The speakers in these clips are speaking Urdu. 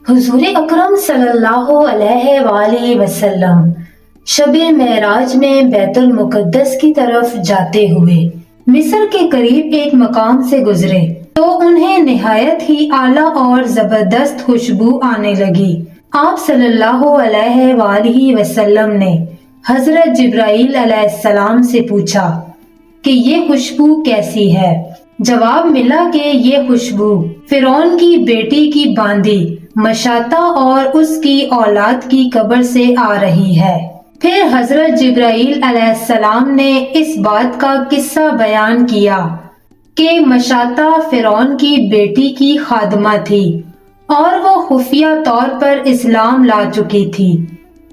حضور اکرم صلی اللہ علیہ وآلہ وسلم شب معراج میں بیت المقدس کی طرف جاتے ہوئے مصر کے قریب ایک مقام سے گزرے تو انہیں نہایت ہی اعلیٰ اور زبردست خوشبو آنے لگی۔ آپ صلی اللہ علیہ وآلہ وسلم نے حضرت جبرائیل علیہ السلام سے پوچھا کہ یہ خوشبو کیسی ہے؟ جواب ملا کہ یہ خوشبو فرعون کی بیٹی کی باندی مشاطہ اور اس کی اولاد کی قبر سے آ رہی ہے۔ پھر حضرت جبرائیل علیہ السلام نے اس بات کا قصہ بیان کیا کہ مشاطہ فرعون کی بیٹی کی خادمہ تھی اور وہ خفیہ طور پر اسلام لا چکی تھی۔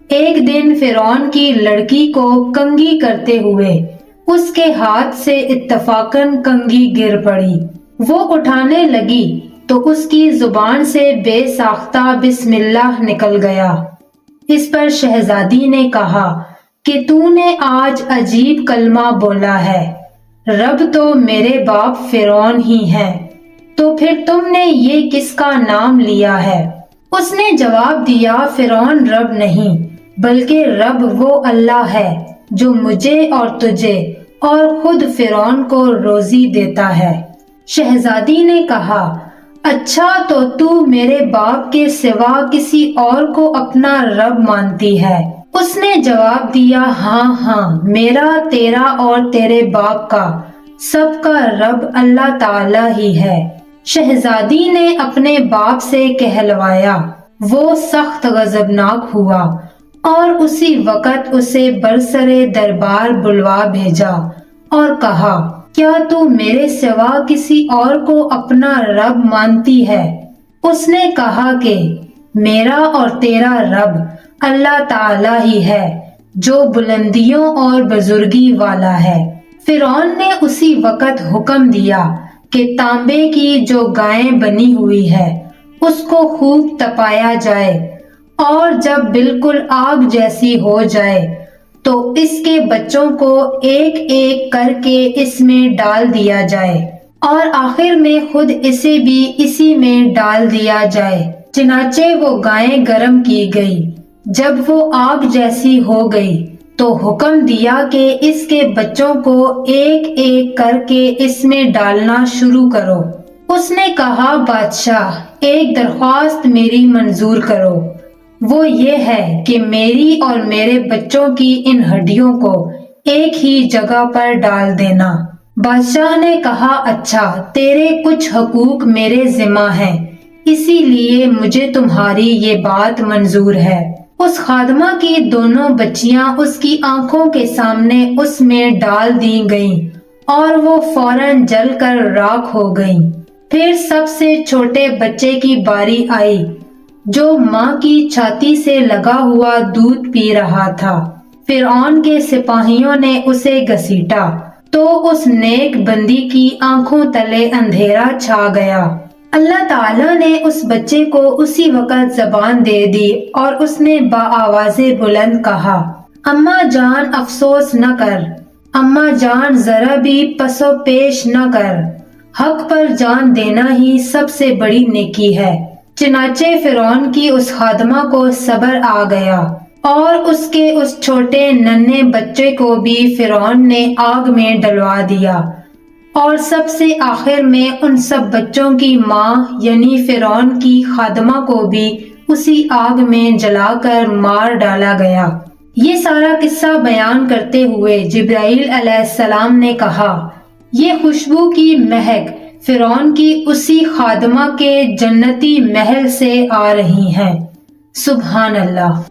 ایک دن فرعون کی لڑکی کو کنگھی کرتے ہوئے اس کے ہاتھ سے اتفاقاً کنگھی گر پڑی۔ وہ اٹھانے لگی تو اس کی زبان سے بے ساختہ بسم اللہ نکل گیا۔ اس پر شہزادی نے کہا کہ تو نے آج عجیب کلمہ بولا ہے، رب تو میرے باپ فرعون ہی ہے، تو پھر تم نے یہ کس کا نام لیا ہے؟ اس نے جواب دیا، فرعون رب نہیں بلکہ رب وہ اللہ ہے جو مجھے اور تجھے اور خود فرعون کو روزی دیتا ہے۔ شہزادی نے کہا، اچھا تو میرے باپ کے سوا کسی اور کو اپنا رب مانتی ہے؟ اس نے جواب دیا، ہاں میرا، تیرا اور تیرے باپ کا، سب کا رب اللہ تعالی ہی ہے۔ شہزادی نے اپنے باپ سے کہلوایا، وہ سخت غضبناک ہوا اور اسی وقت اسے برسرے دربار بلوا بھیجا اور کہا، کیا تو میرے سوا کسی اور کو اپنا رب مانتی ہے؟ اس نے کہا کہ میرا اور تیرا رب اللہ تعالی ہی ہے جو بلندیوں اور بزرگی والا ہے۔ فرعون نے اسی وقت حکم دیا کہ تانبے کی جو گائیں بنی ہوئی ہے اس کو خوب تپایا جائے اور جب بالکل آگ جیسی ہو جائے تو اس کے بچوں کو ایک ایک کر کے اس میں ڈال دیا جائے اور آخر میں خود اسے بھی اسی میں ڈال دیا جائے۔ چنانچہ وہ گائیں گرم کی گئی۔ جب وہ آگ جیسی ہو گئی تو حکم دیا کہ اس کے بچوں کو ایک ایک کر کے اس میں ڈالنا شروع کرو۔ اس نے کہا، بادشاہ ایک درخواست میری منظور کرو، وہ یہ ہے کہ میری اور میرے بچوں کی ان ہڈیوں کو ایک ہی جگہ پر ڈال دینا۔ بادشاہ نے کہا، اچھا، تیرے کچھ حقوق میرے ذمہ ہیں، اسی لیے مجھے تمہاری یہ بات منظور ہے۔ اس خادمہ کی دونوں بچیاں اس کی آنکھوں کے سامنے اس میں ڈال دی گئیں اور وہ فوراً جل کر راکھ ہو گئیں۔ پھر سب سے چھوٹے بچے کی باری آئی جو ماں کی چھاتی سے لگا ہوا دودھ پی رہا تھا۔ فرعون کے سپاہیوں نے اسے گھسیٹا تو اس نیک بندی کی آنکھوں تلے اندھیرا چھا گیا۔ اللہ تعالیٰ نے اس بچے کو اسی وقت زبان دے دی اور اس نے بآواز بلند کہا، اماں جان افسوس نہ کر، اماں جان ذرا بھی پس و پیش نہ کر، حق پر جان دینا ہی سب سے بڑی نیکی ہے۔ چنانچہ فرعون کی اس خادمہ کو صبر آ گیا اور اس کے اس چھوٹے ننھے بچے کو بھی فرعون نے آگ میں ڈلوا دیا اور سب سے آخر میں ان سب بچوں کی ماں یعنی فرعون کی خادمہ کو بھی اسی آگ میں جلا کر مار ڈالا گیا۔ یہ سارا قصہ بیان کرتے ہوئے جبرائیل علیہ السلام نے کہا، یہ خوشبو کی مہک فرعون کی اسی خادمہ کے جنتی محل سے آ رہی ہیں۔ سبحان اللہ۔